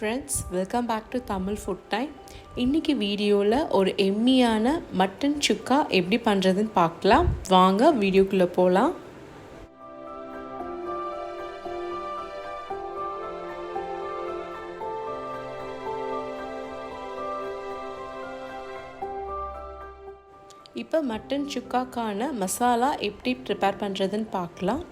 friends, welcome back to Tamil Food Time. இன்னைக்கு வீடியோல ஒரு எம்மியான மட்டன் சுக்கா எப்படி பண்றதுன்னு பார்க்கலாம். வாங்க வீடியோக்குள்ள போலாம். இப்போ மட்டன் சுக்காக்கான மசாலா எப்படி ப்ரிப்பேர் பண்ணுறதுன்னு பார்க்கலாம்.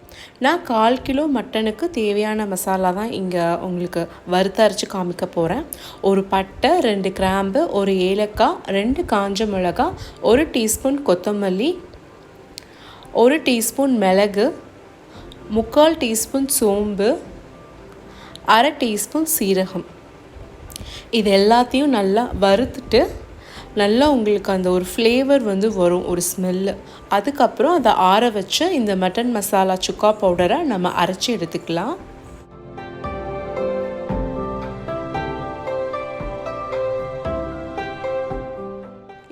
நான் 1/4 கிலோ மட்டனுக்கு தேவையான மசாலா தான் இங்கே உங்களுக்கு வறுத்தரைச்சி காமிக்க போகிறேன். ஒரு பட்டை, 2 கிராம்பு, ஒரு ஏலக்காய், 2 காஞ்ச மிளகாய், 1 டீஸ்பூன் கொத்தமல்லி, 1 டீஸ்பூன் மிளகு, 3/4 டீஸ்பூன் சோம்பு, 1/2 டீஸ்பூன் சீரகம். இது எல்லாத்தையும் நல்லா வறுத்துட்டு நல்லா உங்களுக்கு அந்த ஒரு ஃப்ளேவர் வந்து வரும், ஒரு ஸ்மெல்லு. அதுக்கப்புறம் அதை ஆற வச்சு இந்த மட்டன் மசாலா சுக்கா பவுடரை நம்ம அரைச்சி எடுத்துக்கலாம்.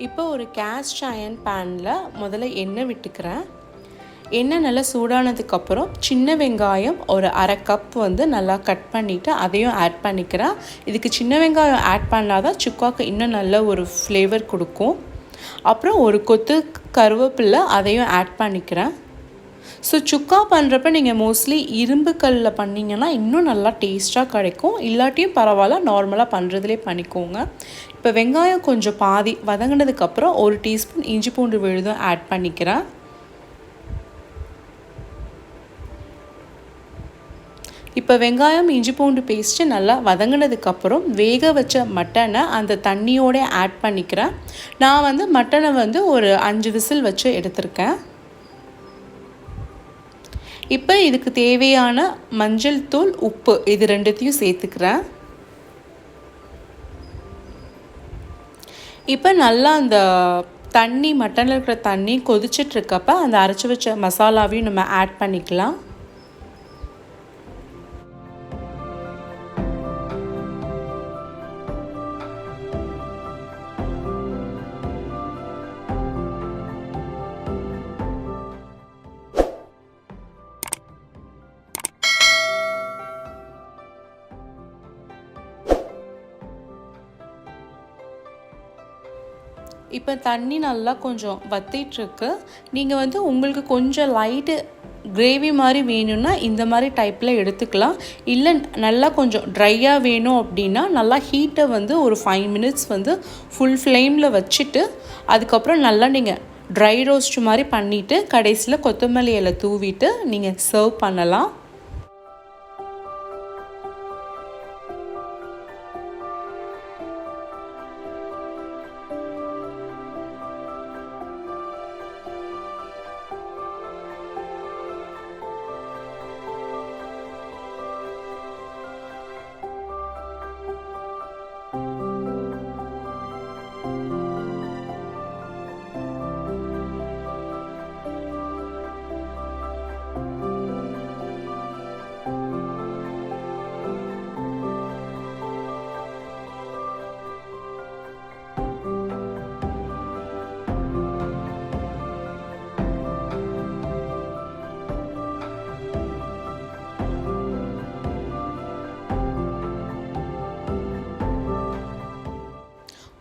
இப்போ ஒரு கேஸ்ட் அயர்ன் பேனில் முதல்ல எண்ணெய் விட்டுக்கிறேன். எண்ணெய் நல்லா சூடானதுக்கப்புறம் சின்ன வெங்காயம் ஒரு 1/2 கப் வந்து நல்லா கட் பண்ணிவிட்டு அதையும் ஆட் பண்ணிக்கிறேன். இதுக்கு சின்ன வெங்காயம் ஆட் பண்ணால் தான் சுக்காவுக்கு இன்னும் நல்ல ஒரு ஃப்ளேவர் கொடுக்கும். அப்புறம் ஒரு கொத்து கருவேப்பிலை அதையும் ஆட் பண்ணிக்கிறேன். ஸோ சுக்கா பண்ணுறப்ப நீங்கள் மோஸ்ட்லி இரும்பு கல்லில் பண்ணிங்கன்னா இன்னும் நல்லா டேஸ்ட்டாக கிடைக்கும். இல்லாட்டியும் பரவாயில்ல, நார்மலாக பண்ணுறதுலே பண்ணிக்கோங்க. இப்போ வெங்காயம் கொஞ்சம் பாதி வதங்கினதுக்கப்புறம் 1 டீஸ்பூன் இஞ்சி பூண்டு விழுதும் ஆட் பண்ணிக்கிறேன். இப்போ வெங்காயம் இஞ்சி பூண்டு பேஸ்ட்டு நல்லா வதங்கினதுக்கப்புறம் வேக வச்ச மட்டனை அந்த தண்ணியோடு ஆட் பண்ணிக்கிறேன். நான் வந்து மட்டனை வந்து ஒரு 5 விசில் வச்சு எடுத்திருக்கேன். இப்போ இதுக்கு தேவையான மஞ்சள் தூள், உப்பு இது ரெண்டுத்தையும் சேர்த்துக்கிறேன். இப்போ நல்லா அந்த தண்ணி, மட்டனில் இருக்கிற தண்ணி கொதிச்சிட்ருக்கப்ப அந்த அரைச்சி வச்ச மசாலாவையும் நம்ம ஆட் பண்ணிக்கலாம். இப்போ தண்ணி நல்லா கொஞ்சம் வத்திட்டுருக்கு. நீங்கள் வந்து உங்களுக்கு கொஞ்சம் லைட்டு கிரேவி மாதிரி வேணும்னா இந்த மாதிரி டைப்பில் எடுத்துக்கலாம். இல்லை நல்லா கொஞ்சம் ட்ரையாக வேணும் அப்படின்னா நல்லா ஹீட்டை வந்து ஒரு 5 மினிட்ஸ் வந்து ஃபுல் ஃப்ளேமில் வச்சுட்டு அதுக்கப்புறம் நல்லா நீங்கள் ட்ரை ரோஸ்ட் மாதிரி பண்ணிவிட்டு கடைசியில் கொத்தமல்லி இலை தூவிட்டு நீங்கள் சர்வ் பண்ணலாம்.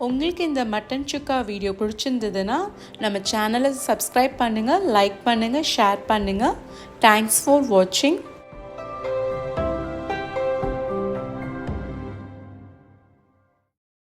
உங்களுக்கு இந்த மட்டன் சுக்கா வீடியோ பிடிச்சிருந்ததுன்னா நம்ம சேனலை சப்ஸ்கிரைப் பண்ணுங்கள், லைக் பண்ணுங்கள், ஷேர் பண்ணுங்கள். தேங்க்ஸ் ஃபார் வாட்சிங்.